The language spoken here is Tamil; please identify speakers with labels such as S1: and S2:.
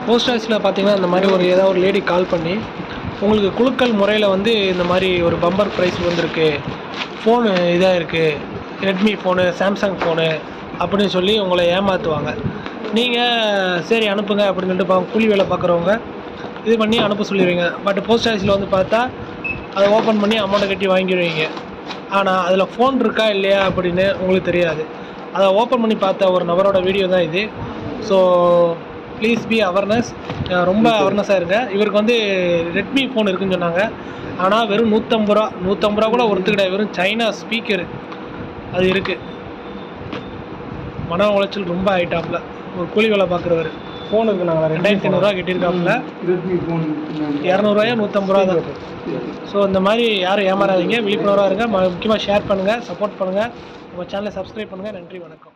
S1: போஸ்ட் ஆஃபீஸில் பார்த்தீங்கன்னா இந்த மாதிரி ஏதாவது ஒரு லேடி கால் பண்ணி உங்களுக்கு குலுக்கல் முறையில் வந்து இந்த மாதிரி ஒரு பம்பர் ப்ரைஸ் வந்திருக்கு, ஃபோனு இதாக இருக்குது, ரெட்மி ஃபோனு, சாம்சங் ஃபோனு அப்படின்னு சொல்லி உங்களை ஏமாற்றுவாங்க. நீங்கள் சரி அனுப்புங்க அப்படின்னு சொல்லிட்டு கூலி வேலை பார்க்குறவங்க இது பண்ணி அனுப்ப சொல்லிடுவீங்க. பட் போஸ்ட் ஆஃபீஸில் வந்து பார்த்தா அதை ஓப்பன் பண்ணி அமௌண்ட்டை கட்டி வாங்கிடுவீங்க. ஆனால் அதில் ஃபோன் இருக்கா இல்லையா அப்படின்னு உங்களுக்கு தெரியாது. அதை ஓப்பன் பண்ணி பார்த்த ஒரு நபரோட வீடியோ தான் இது. ஸோ ப்ளீஸ் பி அவேர்னஸ், ரொம்ப அவேர்னஸாக இருங்க. இவருக்கு வந்து ரெட்மி ஃபோன் இருக்குதுன்னு சொன்னாங்க. ஆனால் வெறும் 150 ரூபா கூட ஒருத்து கிடையாது. வெறும் சைனா ஸ்பீக்கரு அது இருக்குது. மன உளைச்சல் ரொம்ப ஆகிட்டாப்புல. ஒரு கூலி வேலை பார்க்குறவர் ஃபோன் இருக்குது, நாங்கள் 2500 கட்டியிருக்காப்புல. 200 150 ரூபா தான். ஸோ இந்த மாதிரி யாரும் ஏமாறாதீங்க, விழிப்புணர்வாக இருங்க. முக்கியமாக ஷேர் பண்ணுங்கள், சப்போர்ட் பண்ணுங்கள், நம்ம சேனலை சப்ஸ்கிரைப் பண்ணுங்கள். நன்றி, வணக்கம்.